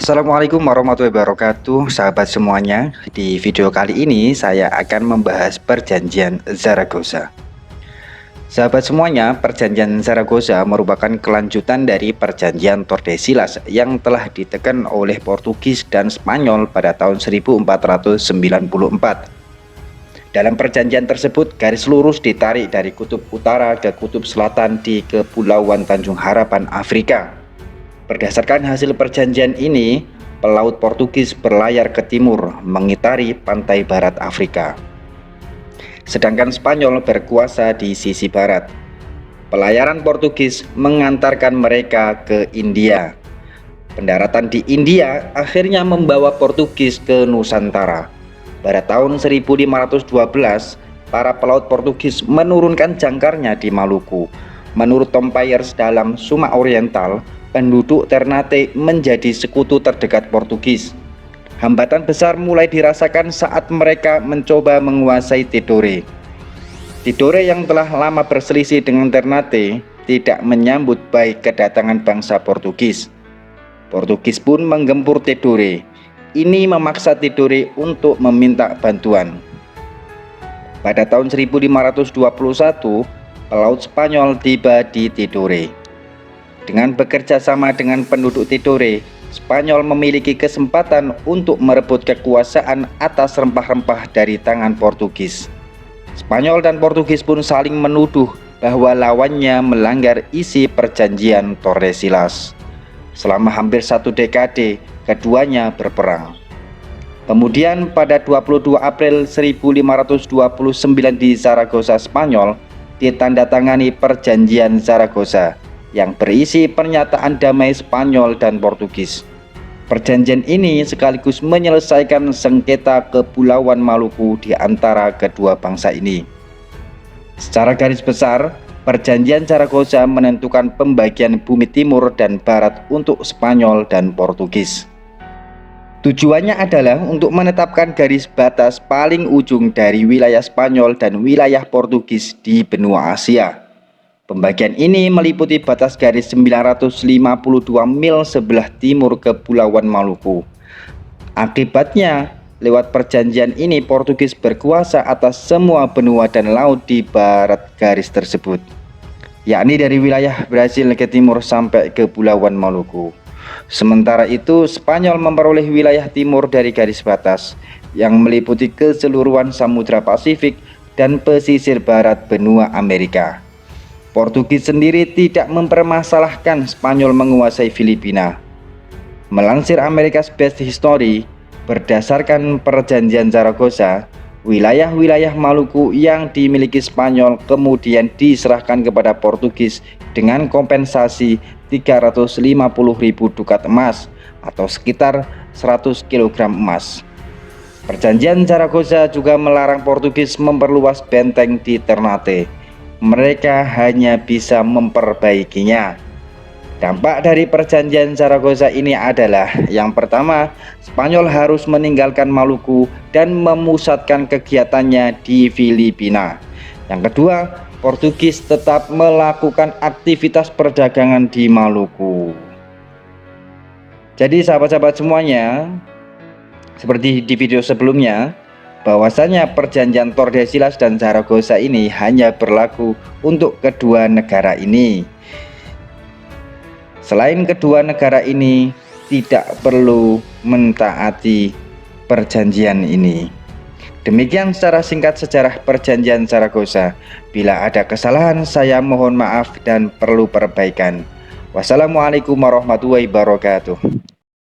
Assalamualaikum warahmatullahi wabarakatuh, sahabat semuanya. Di video kali ini saya akan membahas perjanjian Zaragoza. Sahabat semuanya, perjanjian Zaragoza merupakan kelanjutan dari perjanjian Tordesillas yang telah ditekan oleh Portugis dan Spanyol pada tahun 1494. Dalam perjanjian tersebut, garis lurus ditarik dari kutub utara ke kutub selatan di Kepulauan Tanjung Harapan, Afrika. Berdasarkan hasil perjanjian ini, pelaut Portugis berlayar ke timur, mengitari pantai barat Afrika. Sedangkan Spanyol berkuasa di sisi barat. Pelayaran Portugis mengantarkan mereka ke India. Pendaratan di India akhirnya membawa Portugis ke Nusantara. Pada tahun 1512, para pelaut Portugis menurunkan jangkarnya di Maluku. Menurut Tom Pyers dalam Suma Oriental, penduduk Ternate menjadi sekutu terdekat Portugis. Hambatan besar mulai dirasakan saat mereka mencoba menguasai Tidore. Tidore yang telah lama berselisih dengan Ternate tidak menyambut baik kedatangan bangsa Portugis. Portugis pun menggempur Tidore. Ini memaksa Tidore untuk meminta bantuan. Pada tahun 1521, pelaut Spanyol tiba di Tidore. Dengan bekerja sama dengan penduduk Tidore, Spanyol memiliki kesempatan untuk merebut kekuasaan atas rempah-rempah dari tangan Portugis. Spanyol dan Portugis pun saling menuduh bahwa lawannya melanggar isi perjanjian Tordesillas. Selama hampir satu dekade, keduanya berperang. Kemudian pada 22 April 1529 di Zaragoza, Spanyol, ditandatangani perjanjian Zaragoza yang berisi pernyataan damai Spanyol dan Portugis. Perjanjian ini sekaligus menyelesaikan sengketa Kepulauan Maluku di antara kedua bangsa ini. Secara garis besar, perjanjian Zaragoza menentukan pembagian bumi timur dan barat untuk Spanyol dan Portugis. Tujuannya adalah untuk menetapkan garis batas paling ujung dari wilayah Spanyol dan wilayah Portugis di benua Asia. Pembagian ini meliputi batas garis 952 mil sebelah timur Kepulauan Maluku. Akibatnya, lewat perjanjian ini Portugis berkuasa atas semua benua dan laut di barat garis tersebut, yakni dari wilayah Brasil ke timur sampai Kepulauan Maluku. Sementara itu, Spanyol memperoleh wilayah timur dari garis batas yang meliputi keseluruhan Samudra Pasifik dan pesisir barat benua Amerika. Portugis sendiri tidak mempermasalahkan Spanyol menguasai Filipina. Melansir America's Best History, berdasarkan perjanjian Zaragoza, wilayah-wilayah Maluku yang dimiliki Spanyol kemudian diserahkan kepada Portugis dengan kompensasi 350.000 dukat emas atau sekitar 100 kg emas. Perjanjian Zaragoza juga melarang Portugis memperluas benteng di Ternate. Mereka hanya bisa memperbaikinya. Dampak dari perjanjian Zaragoza ini adalah yang pertama, Spanyol harus meninggalkan Maluku dan memusatkan kegiatannya di Filipina. Yang kedua, Portugis tetap melakukan aktivitas perdagangan di Maluku. Jadi sahabat-sahabat semuanya, seperti di video sebelumnya, bahwasanya perjanjian Tordesillas dan Zaragoza ini hanya berlaku untuk kedua negara ini. Selain kedua negara ini tidak perlu mentaati perjanjian ini. Demikian secara singkat sejarah perjanjian Zaragoza. Bila ada kesalahan, saya mohon maaf dan perlu perbaikan. Wassalamualaikum warahmatullahi wabarakatuh.